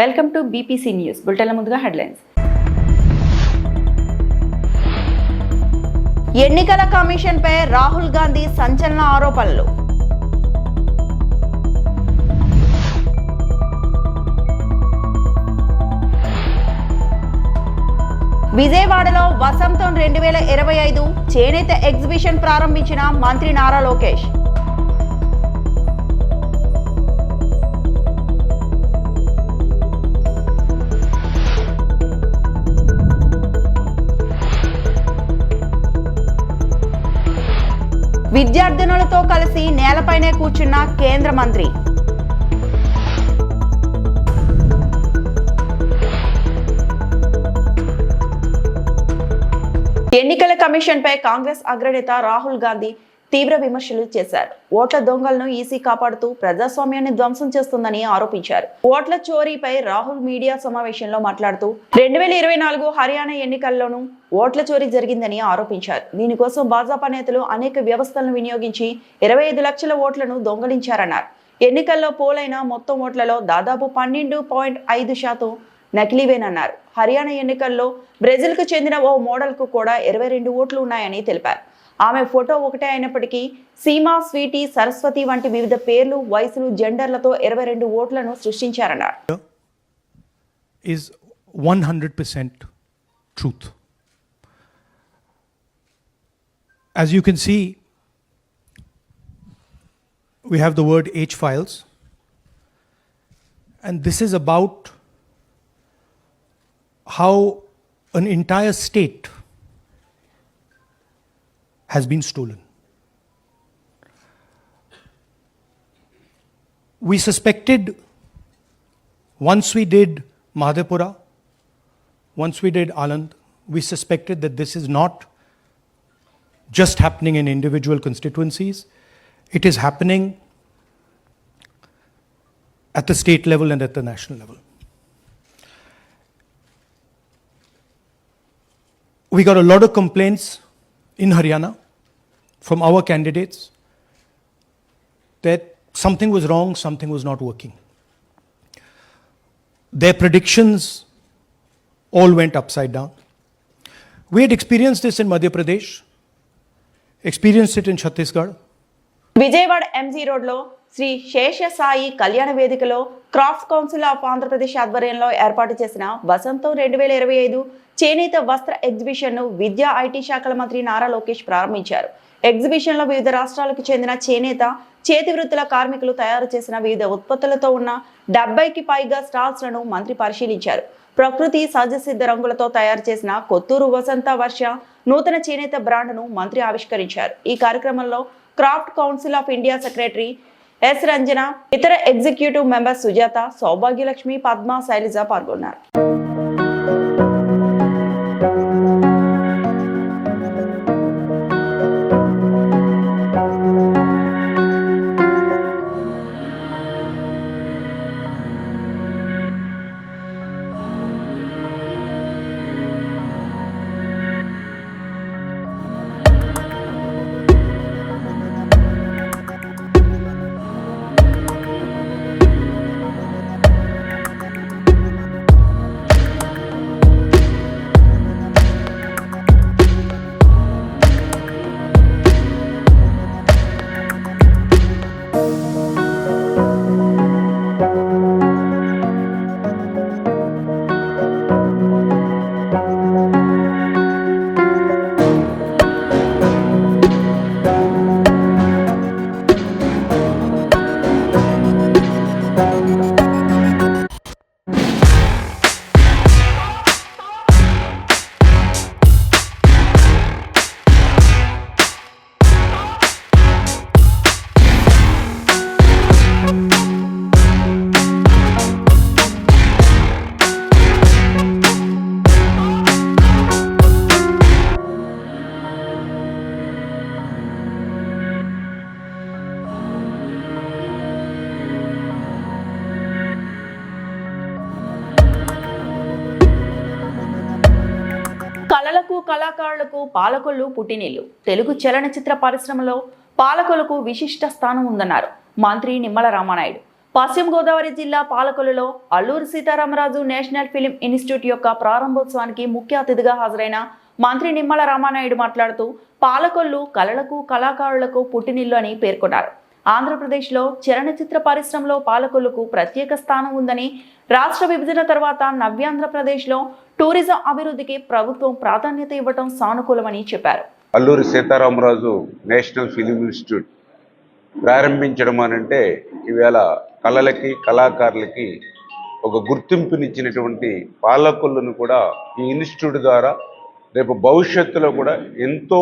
Welcome to BPC news బులెటిన్ల ముందుగా headlines. ఎన్నికల కమిషన్పై రాహుల్ గాంధీ సంచలన ఆరోపణలు. విజయవాడలో వసంతం 2025 చేనేత ఎగ్జిబిషన్ ప్రారంభించిన మంత్రి నారా లోకేష్. విద్యార్థినులతో కలిసి నేలపైనే కూర్చున్న కేంద్ర మంత్రి. ఎన్నికల కమిషన్పై కాంగ్రెస్ అగ్రనేత రాహుల్ గాంధీ తీవ్ర విమర్శలు చేశారు. ఓట్ల దొంగలను ఈసీ కాపాడుతూ ప్రజాస్వామ్యాన్ని ధ్వంసం చేస్తుందని ఆరోపించారు. ఓట్ల చోరీపై రాహుల్ మీడియా సమావేశంలో మాట్లాడుతూ 2024 హర్యానా ఎన్నికల్లోనూ ఓట్ల చోరీ జరిగిందని ఆరోపించారు. దీనికోసం భాజపా నేతలు అనేక వ్యవస్థలను వినియోగించి 25 లక్షల ఓట్లను దొంగలించారన్నారు. ఎన్నికల్లో పోలైన మొత్తం ఓట్లలో దాదాపు 12.5% నకిలీవేనన్నారు. హర్యానా ఎన్నికల్లో బ్రెజిల్కు చెందిన ఓ మోడల్కు కూడా 22 ఓట్లు ఉన్నాయని తెలిపారు. ఆమె ఫోటో ఒకటే అయినప్పటికీ సీమా, స్వీటీ, సరస్వతి వంటి వివిధ పేర్లు, వయసులు, జెండర్లతో 22 ఓట్లను సృష్టించారన్నారు. Is 100% truth. As you can see, we have the word H files, and this is about how an entire state has been stolen. We suspected, once we did Madhepura, once we did Anand, we suspected that this is not just happening in individual constituencies, it is happening at the state level and at the national level. We got a lot of complaints in Haryana from our candidates that something was wrong, something was not working. Their predictions all went upside down. We had experienced this in Madhya Pradesh, experienced it in Chhattisgarh. Vijayawada MG రోడ్లో శ్రీ శేషసాయి కళ్యాణ వేదికలో crafts council of Andhra Pradesh ఆధ్వర్యంలో ఏర్పాటు చేసిన వసంతం 2025 చేనేత వస్త్ర exhibition ను విద్యా, ఐటీ శాఖల మంత్రి నారా లోకేష్ ప్రారంభించారు. ఎగ్జిబిషన్ లో వివిధ రాష్ట్రాలకు చెందిన చేనేత, చేతి వృత్తుల కార్మికులు తయారు చేసిన వివిధ ఉత్పత్తులతో ఉన్న 70కి పైగా స్టాల్స్ లను మంత్రి పరిశీలించారు. ప్రకృతి సహజ సిద్ధ రంగులతో తయారు చేసిన కొత్తూరు వసంత వర్ష నూతన చేనేత బ్రాండ్ను మంత్రి ఆవిష్కరించారు. ఈ కార్యక్రమంలో craft council of India secretary S Ranjana, ఇతర ఎగ్జిక్యూటివ్ మెంబర్స్ సుజాత, సౌభాగ్యలక్ష్మి, పద్మ, శైలజ పాల్గొన్నారు. కళలకు, కళాకారులకు పాలకొల్లు పుట్టినిల్లు. తెలుగు చలనచిత్ర పరిశ్రమలో పాలకొల్లుకు విశిష్ట స్థానం ఉందన్నారు మంత్రి నిమ్మల రామానాయుడు. పశ్చిమ గోదావరి జిల్లా పాలకొల్లులో Alluri Sitaramaraju national film institute యొక్క ప్రారంభోత్సవానికి ముఖ్య అతిథిగా హాజరైన మంత్రి నిమ్మల రామానాయుడు మాట్లాడుతూ పాలకొల్లు కళలకు కళాకారులకు పుట్టినిల్లు అని పేర్కొన్నారు. ఆంధ్రప్రదేశ్లో చలనచిత్ర పరిశ్రమలో పాలకొల్లుకు ప్రత్యేక స్థానం ఉందని, రాష్ట్ర విభజన తర్వాత నవ్యాంధ్రప్రదేశ్లో టూరిజం అభివృద్ధికి ప్రభుత్వం ప్రాధాన్యత ఇవ్వడం సానుకూలమని చెప్పారు. Alluri Sitaramaraju national film institute ప్రారంభించడం అనంటే ఈవేళ కళలకి కళాకారులకి ఒక గుర్తింపునిచ్చినటువంటి పాలకొల్లును కూడా ఈ ఇన్స్టిట్యూట్ ద్వారా రేపు భవిష్యత్తులో కూడా ఎంతో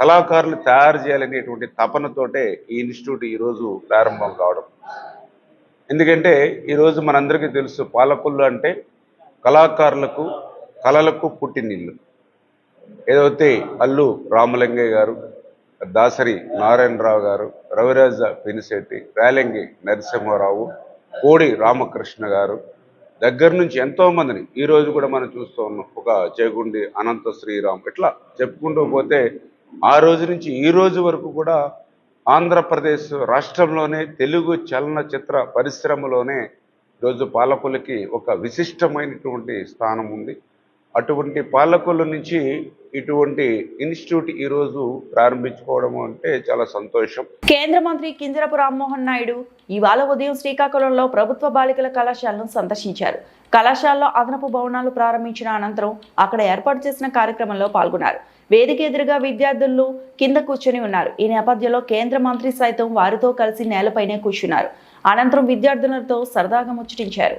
కళాకారులు తయారు చేయాలనేటువంటి తపనతోటే ఈ ఇన్స్టిట్యూట్ ఈరోజు ప్రారంభం కావడం. ఎందుకంటే ఈరోజు మనందరికీ తెలుసు, పాలకొల్లు అంటే కళాకారులకు కళలకు పుట్టినిల్లు. ఏదైతే అల్లు రామలింగయ్య గారు, దాసరి నారాయణరావు గారు, రవిరాజ పినిశెట్టి, రేలంగి నరసింహారావు, కోడి రామకృష్ణ గారు దగ్గర నుంచి ఎంతోమందిని ఈరోజు కూడా మనం చూస్తూ ఉన్నాం. ఒక చేగుండి అనంత శ్రీరామ్, ఇట్లా చెప్పుకుంటూ పోతే ఆ రోజు నుంచి ఈ రోజు వరకు కూడా ఆంధ్రప్రదేశ్ రాష్ట్రంలోనే తెలుగు చలనచిత్ర పరిశ్రమలోనే ఈరోజు పాలకొల్లుకి ఒక విశిష్టమైనటువంటి స్థానం ఉంది. అటువంటి పాలకొల్లు నుంచి ఇటువంటి ఇన్స్టిట్యూట్ ఈరోజు ప్రారంభించుకోవడం అంటే చాలా సంతోషం. కేంద్ర మంత్రి కింజరపు రామ్మోహన్ నాయుడు ఇవాళ ఉదయం శ్రీకాకుళంలో ప్రభుత్వ బాలికల కళాశాలను సందర్శించారు. కళాశాలలో అదనపు భవనాలు ప్రారంభించిన అనంతరం అక్కడ ఏర్పాటు చేసిన కార్యక్రమంలో పాల్గొన్నారు. వేదిక ఎదురుగా విద్యార్థులు కింద కూర్చొని ఉన్నారు. ఈ నేపథ్యంలో కేంద్ర మంత్రి సైతం వారితో కలిసి నేలపైనే కూర్చున్నారు. అనంతరం విద్యార్థులతో సరదాగా ముచ్చటించారు.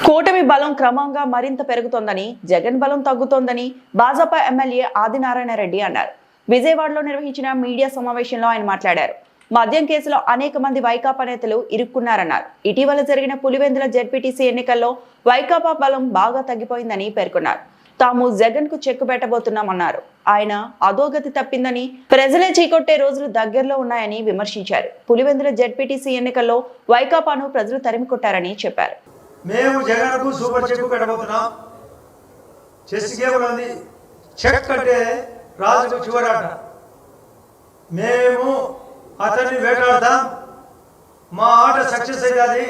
కూటమి బలం క్రమంగా మరింత పెరుగుతోందని, జగన్ బలం తగ్గుతోందని భాజపా ఎమ్మెల్యే ఆదినారాయణ రెడ్డి అన్నారు. విజయవాడలో నిర్వహించిన మీడియా సమావేశంలో ఆయన మాట్లాడారు. మద్యం కేసులో అనేక మంది వైకాపా నేతలు ఇరుక్కున్నారన్నారు. ఇటీవల జరిగిన పులివెందుల జెడ్పీటీసీ ఎన్నికల్లో వైకాపా బలం బాగా తగ్గిపోయిందని పేర్కొన్నారు. తాము జగన్ కు చెక్కు పెట్టబోతున్నామన్నారు. ఆయన అధోగతి తప్పిందని, ప్రజలే చీకొట్టే రోజులు దగ్గరలో ఉన్నాయని విమర్శించారు. పులివెందుల జెడ్పీటీసీ ఎన్నికల్లో వైకాపాను ప్రజలు తరిమి కొట్టారని చెప్పారు. మేము జగన్కు సూపర్ చెక్ పెట్టబోతున్నాం. చెస్ గేమ్ ఉంది. చెక్ అంటే రాజుకు చివరాట. మేము అతన్ని వేటాడతాం. మా ఆట సక్సెస్ అయ్యాలి.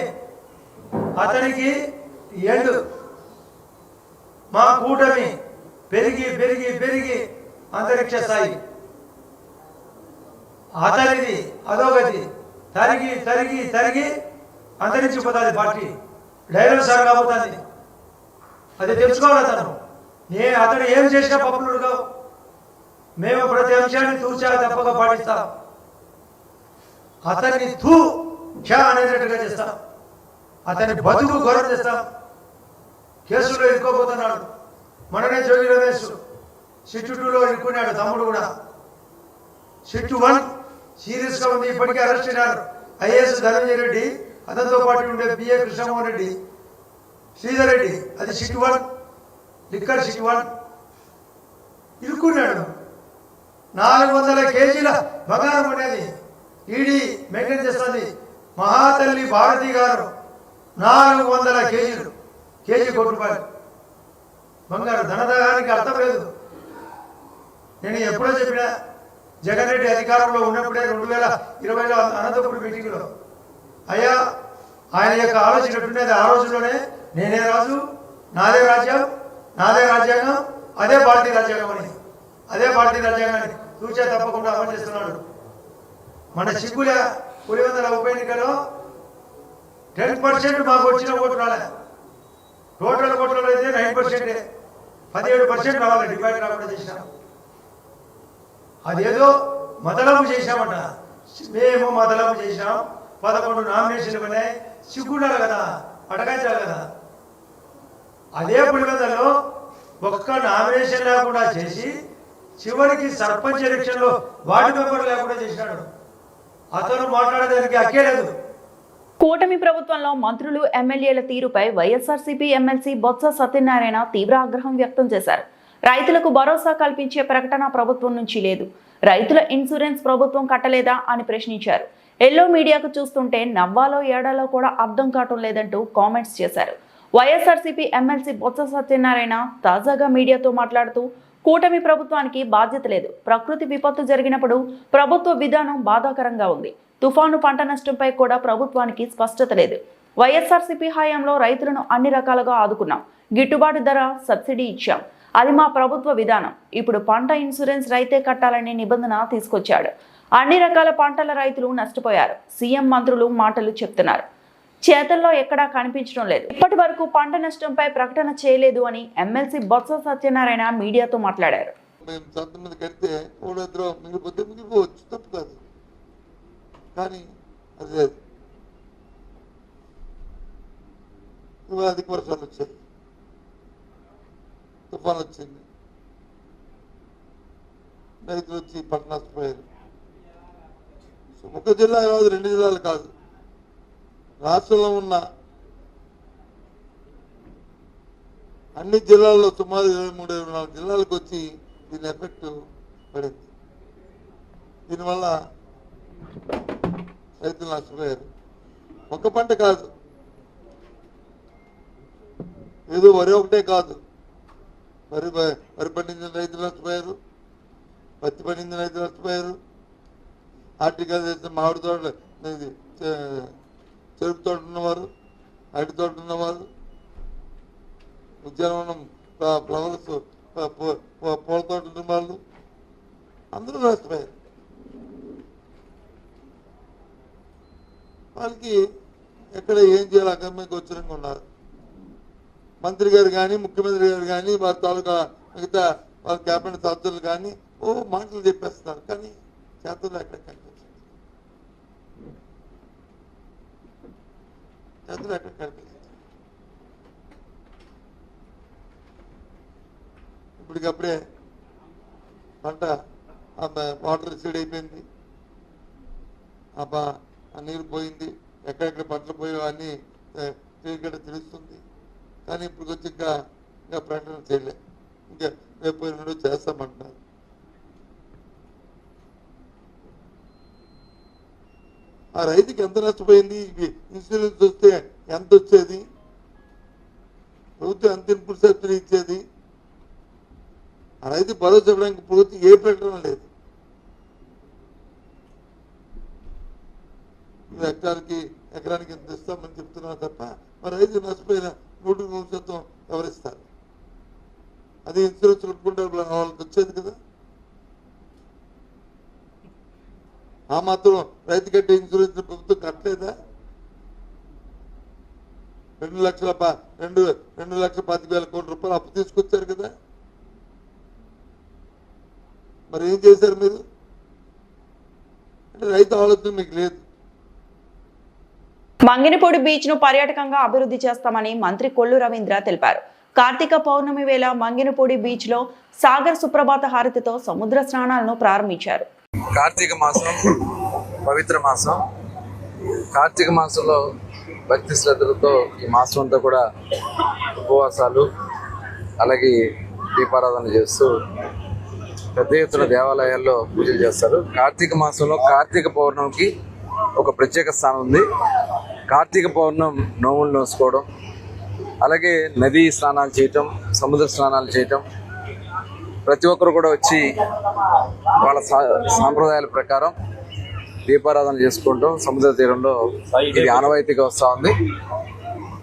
అతనికి ఎండ్. మా కూటమి పెరిగి పెరిగి పెరిగి అంతరిక్ష స్థాయి. అతనిది అధోగతి. తరిగి తరిగి తరిగి అంతరించిపోతుంది పార్టీ. డైరెక్ట్ సార్ కాబోతుంది. అది తెలుసుకోవాలి అతను. అతను ఏం చేసినా పప్పులుగా మేము ప్రతి అంశాన్ని తూచా తప్పక పాటిస్తాం. అతన్ని తూ ఖ్యా అనేటట్టుగా చేస్తాం. అతని బతుకు గౌరవం చేస్తాం. కేసులో ఇరుక్కోబోతున్నాడు. మననే జోగి రమేష్ సిట్టు 2లో ఇరుక్కున్నాడు. తమ్ముడు కూడా సిట్టు 1 సీరియస్గా ఉంది. ఇప్పటికే అరెస్ట్ అయినారు. ఐఏఎస్ ధనంజయ రెడ్డి, అతనితో పాటు ఉండే బిఏ కృష్ణమోహన్ రెడ్డి, శ్రీధర్ రెడ్డి. అది సిట్టు 1, లిక్కర్ సిట్టు 1 ఇరుక్కున్నాడు. 400 కేజీల బంగారం అనేది ఈడీ మెయింటైన్ చేస్తుంది. మహాతల్లి భారతి గారు 400 కేజీలు, కేజీ ₹1 బంగారు. ధనదానికి అర్థం లేదు. నేను ఎప్పుడో చెప్పినా, జగన్ రెడ్డి అధికారంలో ఉన్నప్పుడే 2020లో అనంతపురం మీటింగ్లో, అయ్యా ఆయన యొక్క ఆలోచన ఎట్టున్నది ఆ రోజుల్లోనే, నేనే రాజు, నాదే రాజ్యం, నాదే రాజ్యాంగం, అదే భారతీయ రాజ్యాంగం అని. అదే పార్టీ రాజ్యాంగాన్ని తూచా తప్పకుండా అమలు చేస్తున్నాడు. మన సిగ్గుల పులివెందుల ఉప ఎన్నికలో 10% మాకు వచ్చిన ఓటు రాలే. టోటల్ ఓట్లలో అయితే 9%, 17% రావాలి. డివైడ్ రాకుండా చేసినాం. అదేదో మతలబు చేశామట. మేము మతలబు చేసినాం. 11 నామినేషన్లు ఉన్నాయి. సిగ్గుండాలి కదా, అడగాల్చాలి కదా. అదే పులివెందులలో ఒక్క నామినేషన్ లేకుండా చేసి చివరికి సర్పంచ్ ఎలక్షన్లో వార్డు మెంబర్ లేకుండా చేసినాడు. అతను మాట్లాడేదానికి అక్కేలేదు. కూటమి ప్రభుత్వంలో మంత్రులు ఎమ్మెల్యేల తీరుపై వైఎస్ఆర్సీపీ ఎమ్మెల్సీ బొత్స సత్యనారాయణ తీవ్ర ఆగ్రహం వ్యక్తం చేశారు. రైతులకు భరోసా కల్పించే ప్రకటన ప్రభుత్వం నుంచి లేదు. రైతుల ఇన్సూరెన్స్ ప్రభుత్వం కట్టలేదా అని ప్రశ్నించారు. ఎల్లో మీడియాకు చూస్తుంటే నవ్వాలో ఏడాలో కూడా అర్థం కావటం లేదంటూ కామెంట్స్ చేశారు. వైఎస్ఆర్సీపీ ఎమ్మెల్సీ బొత్స సత్యనారాయణ తాజాగా మీడియాతో మాట్లాడుతూ కూటమి ప్రభుత్వానికి బాధ్యత లేదు. ప్రకృతి విపత్తు జరిగినప్పుడు ప్రభుత్వ విధానం బాధాకరంగా ఉంది. తుఫాను పంట నష్టంపై కూడా ప్రభుత్వానికి స్పష్టత లేదు. వైఎస్ఆర్సీపీ హయాంలో రైతులను అన్ని రకాలుగా ఆదుకున్నాం. గిట్టుబాటు ధర, సబ్సిడీ ఇచ్చాం. అది మా ప్రభుత్వ విధానం. ఇప్పుడు పంట ఇన్సూరెన్స్ రైతే కట్టాలనే నిబంధన తీసుకొచ్చాడు. అన్ని రకాల పంటల రైతులు నష్టపోయారు. సీఎం మంత్రులు మాటలు చెప్తున్నారు, చేతల్లో ఎక్కడా కనిపించడం లేదు. ఇప్పటి వరకు పంట నష్టంపై ప్రకటన చేయలేదు అని ఎమ్మెల్సీ బొత్స సత్యనారాయణ మీడియాతో మాట్లాడారు. కానీ అది లేదు. అధిక వర్షాలు వచ్చాయి, తుఫాను వచ్చింది, రైతులు వచ్చి పంట నష్టపోయారు. ఒక జిల్లా కాదు, 2 జిల్లాలు కాదు, రాష్ట్రంలో ఉన్న అన్ని జిల్లాల్లో సుమారు 23-24 జిల్లాలకు వచ్చి దీని ఎఫెక్ట్ పడింది. దీనివల్ల రైతులు నష్టపోయారు. ఒక్క పంట కాదు, ఏదో వరి ఒకటే కాదు, వరి పండించిన రైతులు నష్టపోయారు, పత్తి పండించిన రైతులు నష్టపోయారు, హార్టికల్చర్ చేసిన మామిడి తోటలు, చెరుకు తోట ఉన్నవారు, అరటి తోట ఉన్నవారు, ఉద్యానవనం ఫ్లవర్స్ పూల తోట ఉన్న వాళ్ళు అందరూ నష్టపోయారు. వాళ్ళకి ఎక్కడ ఏం చేయాలి అక్కడ గోచరంగా ఉన్నారు. మంత్రి గారు కానీ, ముఖ్యమంత్రి గారు కానీ, వారి తాలూకా మిగతా వాళ్ళ క్యాబినెట్ సభ్యులు కానీ మాటలు చెప్పేస్తున్నారు, కానీ చేతుల్లో ఎక్కడ కనిపించదు. చేతులు ఎక్కడ కనిపించదు. ఇప్పటికప్పుడే పంట వాటర్ రిసీడ్ అయిపోయింది, ఆ నీరు పోయింది, ఎక్కడెక్కడ పంటలు పోయో అన్నీ ఇక్కడ తెలుస్తుంది. కానీ ఇప్పుడు వచ్చి ఇంకా ప్రకటన చేయలే. ఇంకా రేపు 2 చేస్తామంటున్నారు. ఆ రైతుకి ఎంత నష్టపోయింది, ఇన్సూరెన్స్ వస్తే ఎంత వచ్చేది, ప్రభుత్వం ఎంత ఇన్పుట్ సబ్సిడీ ఇచ్చేది, ఆ రైతు భరోసా ఇవ్వడానికి ప్రభుత్వం ఏ ప్రకటన లేదు. ఎకరానికి ఎంత ఇస్తామని చెప్తున్నారు తప్ప మరి రైతు నష్టపోయిన 100% ఎవరిస్తారు? అది ఇన్సూరెన్స్ కొట్టుకుంటే వాళ్ళకి వచ్చేది కదా. ఆ మాత్రం రైతు కట్టే ఇన్సూరెన్స్ ప్రభుత్వం కట్టలేదా? 2,25,000 కోట్ల రూపాయలు అప్పు తీసుకొచ్చారు కదా. మరి ఏం చేశారు మీరు? అంటే రైతు ఆలోచన మీకు లేదు. మంగినపూడి బీచ్ ను పర్యాటకంగా అభివృద్ధి చేస్తామని మంత్రి కొల్లు రవీంద్ర తెలిపారు. కార్తీక పౌర్ణమి వేళ మంగినపూడి బీచ్ లో సాగర్ సుప్రభాత హారతితో సముద్ర స్నానాలను ప్రారంభించారు. కార్తీక మాసం పవిత్ర మాసం. కార్తీక మాసంలో భక్తి శ్రద్ధలతో ఈ మాసం అంతా కూడా ఉపవాసాలు, అలాగే దీపారాధన చేస్తూ పెద్ద ఎత్తున దేవాలయాల్లో పూజలు చేస్తారు. కార్తీక మాసంలో కార్తీక పౌర్ణమికి ఒక ప్రత్యేక స్థానం ఉంది. కార్తీక పౌర్ణమి నోములు నోసుకోవడం, అలాగే నదీ స్నానాలు చేయటం, సముద్ర స్నానాలు చేయటం, ప్రతి ఒక్కరు కూడా వచ్చి వాళ్ళ సాంప్రదాయాల ప్రకారం దీపారాధన చేసుకుంటాం. సముద్ర తీరంలో ఇది ఆనవాయితీగా వస్తూ ఉంది.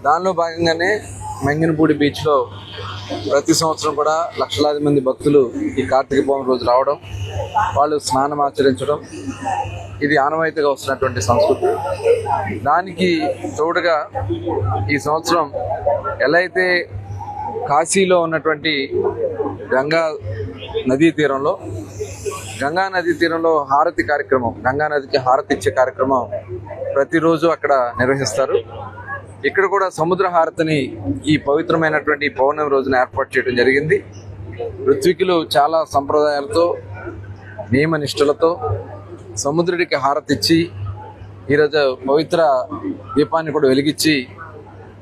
దానిలో భాగంగానే మంగినపూడి బీచ్లో ప్రతి సంవత్సరం కూడా లక్షలాది మంది భక్తులు ఈ కార్తీక పౌర్ణమి రోజు రావడం, వాళ్ళు స్నానం ఆచరించడం, ఇది ఆనవాయితీగా వస్తున్నటువంటి సంస్కృతి. దానికి తోడుగా ఈ సంవత్సరం ఎలా అయితే కాశీలో ఉన్నటువంటి గంగా నదీ తీరంలో హారతి కార్యక్రమం, గంగా నదికి హారతి ఇచ్చే కార్యక్రమం ప్రతిరోజు అక్కడ నిర్వహిస్తారు. ఇక్కడ కూడా సముద్ర హారతిని ఈ పవిత్రమైనటువంటి పౌర్ణమి రోజున ఏర్పాటు చేయడం జరిగింది. ఋత్వికులు చాలా సంప్రదాయాలతో, నియమ నిష్ఠలతో సముద్రుడికి హారతి ఇచ్చి ఈరోజు పవిత్ర దీపాన్ని కూడా వెలిగించి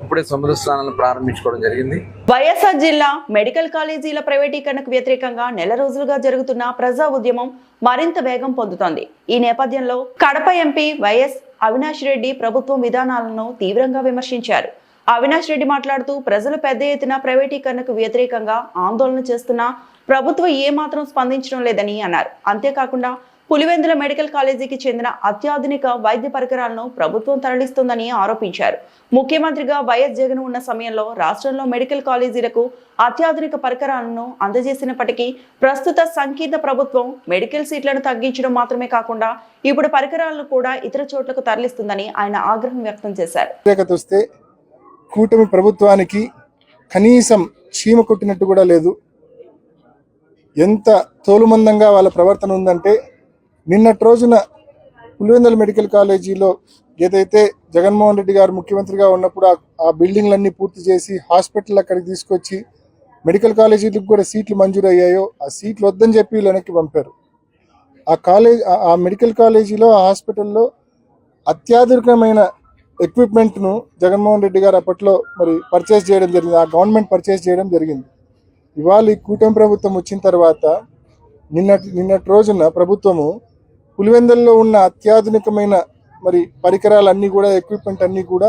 ఇప్పుడే సముద్ర స్నానాలను ప్రారంభించుకోవడం జరిగింది. వైఎస్ఆర్ జిల్లా మెడికల్ కాలేజీల ప్రైవేటీకరణకు వ్యతిరేకంగా నెల రోజులుగా జరుగుతున్న ప్రజా ఉద్యమం మరింత వేగం పొందుతోంది. ఈ నేపథ్యంలో కడప ఎంపీ వైఎస్ అవినాష్ రెడ్డి ప్రభుత్వం విధానాలను తీవ్రంగా విమర్శించారు. అవినాష్ రెడ్డి మాట్లాడుతూ, ప్రజలు పెద్ద ఎత్తున ప్రైవేటీకరణకు వ్యతిరేకంగా ఆందోళన చేస్తున్నా ప్రభుత్వం ఏమాత్రం స్పందించడం లేదని అన్నారు. అంతేకాకుండా పులివెందుల మెడికల్ కాలేజీకి చెందిన అత్యాధునిక వైద్య పరికరాలను ప్రభుత్వం తరలిస్తుందని ఆరోపించారు. ముఖ్యమంత్రిగా వైఎస్ జగన్ ఉన్న సమయంలో రాష్ట్రంలో మెడికల్ కాలేజీలకు అత్యాధునిక పరికరాలను అందజేసినప్పటికీ ప్రస్తుత సంకీర్ణ ప్రభుత్వం మెడికల్ సీట్లను తగ్గించడం మాత్రమే కాకుండా ఇప్పుడు పరికరాలను కూడా ఇతర చోట్లకు తరలిస్తుందని ఆయన ఆగ్రహం వ్యక్తం చేశారు. కూటమి ప్రభుత్వానికి కనీసం చీమ కొట్టినట్టు కూడా లేదు. ఎంత తోలుమందంగా వాళ్ళ ప్రవర్తన ఉందంటే, నిన్నటి రోజున పులివెందుల మెడికల్ కాలేజీలో ఏదైతే జగన్మోహన్ రెడ్డి గారు ముఖ్యమంత్రిగా ఉన్నప్పుడు ఆ బిల్డింగ్లన్నీ పూర్తి చేసి హాస్పిటల్ అక్కడికి తీసుకొచ్చి మెడికల్ కాలేజీలకు కూడా సీట్లు మంజూరు అయ్యాయో, ఆ సీట్లు వద్దని చెప్పి వీళ్ళు వెనక్కి పంపారు. ఆ మెడికల్ కాలేజీలో, ఆ హాస్పిటల్లో అత్యాధునికమైన ఎక్విప్మెంట్ను జగన్మోహన్ రెడ్డి గారు అప్పట్లో పర్చేస్ చేయడం జరిగింది. ఆ గవర్నమెంట్ పర్చేస్ చేయడం జరిగింది. ఇవాళ ఈ కూటమి ప్రభుత్వం వచ్చిన తర్వాత నిన్నటి రోజున ప్రభుత్వము పులివెందుల్లో ఉన్న అత్యాధునికమైన పరికరాలన్నీ కూడా, ఎక్విప్మెంట్ అన్నీ కూడా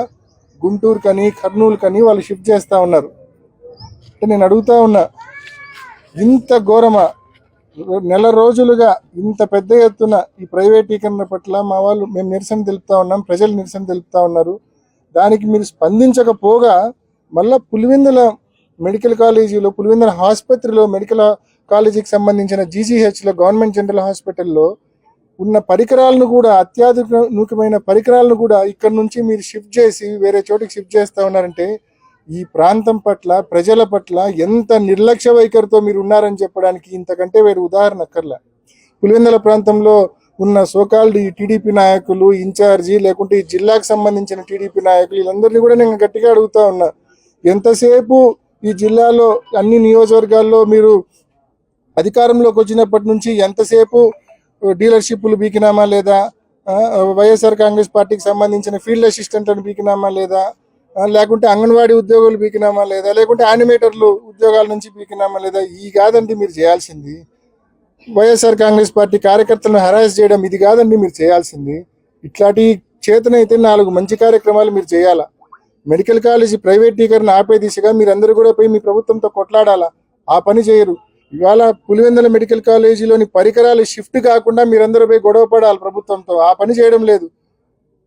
గుంటూరు కని, కర్నూలు కని వాళ్ళు షిఫ్ట్ చేస్తూ ఉన్నారు. అంటే నేను అడుగుతా ఉన్నా, ఇంత ఘోరమా? నెల రోజులుగా ఇంత పెద్ద ఎత్తున ఈ ప్రైవేటీకరణ పట్ల మేము నిరసన తెలుపుతా ఉన్నాం, ప్రజలు నిరసన తెలుపుతా ఉన్నారు. దానికి మీరు స్పందించకపోగా మళ్ళా పులివెందుల మెడికల్ కాలేజీలో, పులివెందుల ఆసుపత్రిలో, మెడికల్ కాలేజీకి సంబంధించిన జీజీహెచ్లో, గవర్నమెంట్ జనరల్ హాస్పిటల్లో ఉన్న పరికరాలను కూడా, అత్యాధునికమైన పరికరాలను కూడా ఇక్కడ నుంచి మీరు షిఫ్ట్ చేసి వేరే చోటికి షిఫ్ట్ చేస్తూ ఉన్నారంటే ఈ ప్రాంతం పట్ల, ప్రజల పట్ల ఎంత నిర్లక్ష్య వైఖరితో మీరు ఉన్నారని చెప్పడానికి ఇంతకంటే వేరే ఉదాహరణ అక్కర్లే. పులివెందుల ప్రాంతంలో ఉన్న సోకాల్డ్ ఈ టీడీపీ నాయకులు, ఇన్ఛార్జి, లేకుంటే ఈ జిల్లాకు సంబంధించిన టీడీపీ నాయకులు, వీళ్ళందరినీ కూడా నేను గట్టిగా అడుగుతా ఉన్నా, ఎంతసేపు ఈ జిల్లాలో అన్ని నియోజకవర్గాల్లో మీరు అధికారంలోకి వచ్చినప్పటి నుంచి ఎంతసేపు డీలర్షిప్లు బీకినామా లేదా, వైఎస్ఆర్ కాంగ్రెస్ పార్టీకి సంబంధించిన ఫీల్డ్ అసిస్టెంట్లను బీకినామా లేదా, లేకుంటే అంగన్వాడీ ఉద్యోగులు బీకినామా లేదా, లేకుంటే యానిమేటర్లు ఉద్యోగాల నుంచి బీకినామా లేదా? ఈ కాదండి మీరు చేయాల్సింది. వైఎస్ఆర్ కాంగ్రెస్ పార్టీ కార్యకర్తలను హరాస్ చేయడం ఇది కాదండి మీరు చేయాల్సింది. ఇట్లాంటి చేతనైతే 4 మంచి కార్యక్రమాలు మీరు చేయాలా. మెడికల్ కాలేజీ ప్రైవేటీకరణ ఆపే దిశగా మీరందరూ కూడా పోయి మీ ప్రభుత్వంతో కొట్లాడాలా. ఆ పని చేయరు. ఇవాళ పులివెందుల మెడికల్ కాలేజీలోని పరికరాలు షిఫ్ట్ కాకుండా మీరందరూ పోయి గొడవ పడాలి ప్రభుత్వంతో. ఆ పని చేయడం లేదు.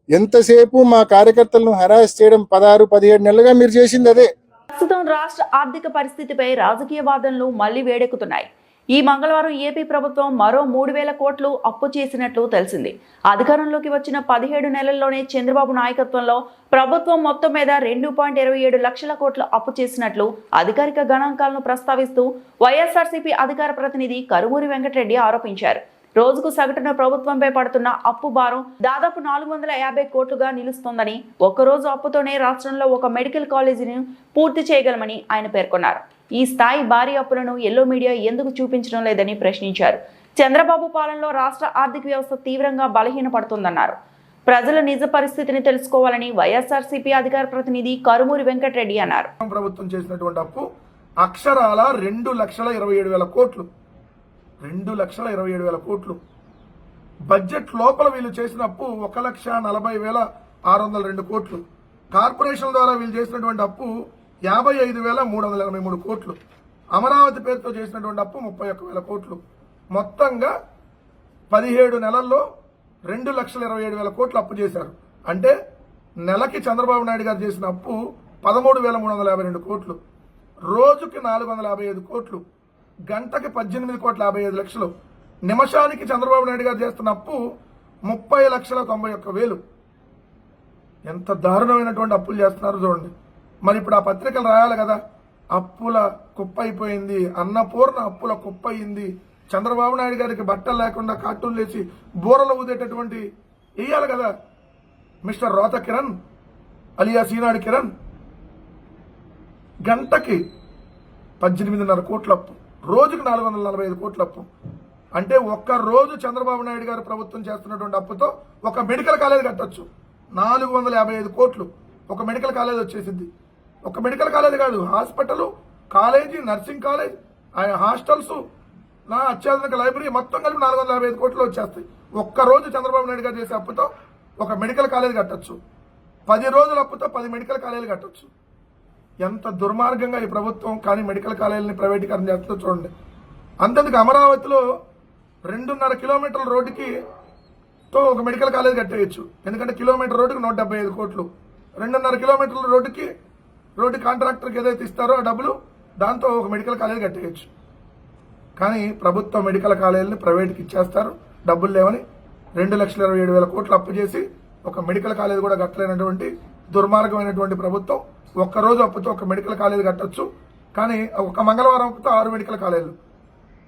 ఎంతసేపు మా కార్యకర్తలను హరాస్ చేయడం 16-17 నెలలుగా మీరు చేసింది అదే. ప్రస్తుతం రాష్ట్ర ఆర్థిక పరిస్థితిపై రాజకీయ వాదనలు మళ్లీ వేడెక్కుతున్నాయి. ఈ మంగళవారం ఏపీ ప్రభుత్వం మరో 3,000 కోట్లు అప్పు చేసినట్లు తెలిసింది. అధికారంలోకి వచ్చిన 17 నెలల్లోనే చంద్రబాబు నాయకత్వంలో ప్రభుత్వం మొత్తం మీద 2.27 లక్షల కోట్లు అప్పు చేసినట్లు అధికారిక గణాంకాలను ప్రస్తావిస్తూ వైఎస్ఆర్సీపీ అధికార ప్రతినిధి కరుమూరి వెంకటరెడ్డి ఆరోపించారు. రోజుకు సగటున ప్రభుత్వంపై పడుతున్న అప్పు భారం దాదాపు 450 కోట్లుగా నిలుస్తోందని, ఒక్కరోజు అప్పుతోనే రాష్ట్రంలో ఒక మెడికల్ కాలేజీని పూర్తి చేయగలమని ఆయన పేర్కొన్నారు. ఈ స్థాయి భారీ అప్పులను ఎల్లో మీడియా ఎందుకు చూపించడం లేదని ప్రశ్నించారు. చంద్రబాబు పాలనలో రాష్ట్ర ఆర్థిక వ్యవస్థ తీవ్రంగా బలహీనపడుతోందన్నారు. ప్రజల నిజ పరిస్థితిని తెలుసుకోవాలని వైఎస్ఆర్సీపీ అధికార ప్రతినిధి కరుమూరి వెంకటరెడ్డి అన్నారు. ప్రభుత్వం చేసినటువంటి అప్పు అక్షరాల 2,27,000 కోట్లు. 2,27,000 కోట్లు. బడ్జెట్ లోపల వీళ్ళు చేసిన అప్పు 1,40,602 కోట్లు. కార్పొరేషన్ ద్వారా వీళ్ళు చేసినటువంటి అప్పు 55,383 కోట్లు. అమరావతి పేరుతో చేసినటువంటి అప్పు 31,000 కోట్లు. మొత్తంగా 17 నెలల్లో 2,27,000 కోట్లు అప్పు చేశారు. అంటే నెలకి చంద్రబాబు నాయుడు గారు చేసిన అప్పు 13,352 కోట్లు, రోజుకి 455 కోట్లు, గంటకి 18,55,00,000, నిమిషానికి చంద్రబాబు నాయుడు గారు చేస్తున్న అప్పు 30,91,000. ఎంత దారుణమైనటువంటి అప్పులు చేస్తున్నారో చూడండి. మరి ఇప్పుడు ఆ పత్రికలు రాయాలి కదా, అప్పుల కుప్ప అయిపోయింది, అన్నపూర్ణ అప్పుల కుప్ప అయింది, చంద్రబాబు నాయుడు గారికి బట్టలు లేకుండా కార్టూన్లు వేసి బూరలు ఊదేటటువంటి వేయాలి కదా. మిస్టర్ రోత కిరణ్ అలియా సీనాడు కిరణ్ గంటకి 18.5 కోట్ల అప్పు, రోజుకి 445 కోట్ల అప్పు. అంటే ఒక్క రోజు చంద్రబాబు నాయుడు గారు ప్రభుత్వం చేస్తున్నటువంటి అప్పుతో ఒక మెడికల్ కాలేజ్ కట్టొచ్చు. 455 కోట్లు ఒక మెడికల్ కాలేజ్ వచ్చేసింది. ఒక మెడికల్ కాలేజ్ కాదు, hospital, college, nursing college, hostels, నా అత్యాధునిక లైబ్రరీ మొత్తం కలిపి 455 కోట్లు వచ్చేస్తాయి. ఒక్కరోజు చంద్రబాబు నాయుడు గారు చేసే అప్పుతో ఒక మెడికల్ కాలేజ్ కట్టొచ్చు. 10 రోజుల అప్పుతో 10 మెడికల్ కాలేజీలు కట్టొచ్చు. ఎంత దుర్మార్గంగా ఈ ప్రభుత్వం కానీ మెడికల్ కాలేజీని ప్రైవేటీకరణ చేస్తుందో చూడండి. అంతేందుకు అమరావతిలో 2.5 కిలోమీటర్ల రోడ్డుకి తో ఒక మెడికల్ కాలేజ్ కట్టేయచ్చు. ఎందుకంటే కిలోమీటర్ రోడ్డుకి 175 కోట్లు, 2.5 కిలోమీటర్ల రోడ్డు కాంట్రాక్టర్కి ఏదైతే ఇస్తారో ఆ డబ్బులు, దాంతో ఒక మెడికల్ కాలేజ్ కట్టేయచ్చు. కానీ ప్రభుత్వ మెడికల్ కాలేజీని ప్రైవేట్కి ఇచ్చేస్తారు డబ్బులు లేవని. 2,27,000 కోట్లు అప్పు చేసి ఒక మెడికల్ కాలేజ్ కూడా కట్టలేనటువంటి దుర్మార్గమైనటువంటి ప్రభుత్వం ఒక్కరోజు అప్పుతో ఒక మెడికల్ కాలేజ్ కట్టొచ్చు. కానీ ఒక మంగళవారం అప్పుతో 6 మెడికల్ కాలేజీలు,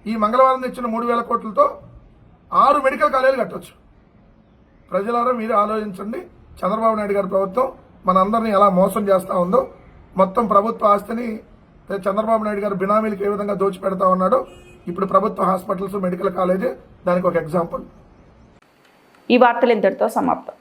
ఈ మంగళవారం తెచ్చిన 3,000 కోట్లతో 6 మెడికల్ కాలేజీలు కట్టొచ్చు. ప్రజలారా మీరు ఆలోచించండి, చంద్రబాబు నాయుడు గారి ప్రభుత్వం మనందరినీ ఎలా మోసం చేస్తూ ఉందో. మొత్తం ప్రభుత్వ ఆస్తిని చంద్రబాబు నాయుడు గారు బినామీలకు ఏ విధంగా దోచిపెడతా ఉన్నాడో ఇప్పుడు ప్రభుత్వ హాస్పిటల్స్, మెడికల్ కాలేజీ దానికి ఒక ఎగ్జాంపుల్. ఈ వార్తలు ఇంతటితో సమాప్తం.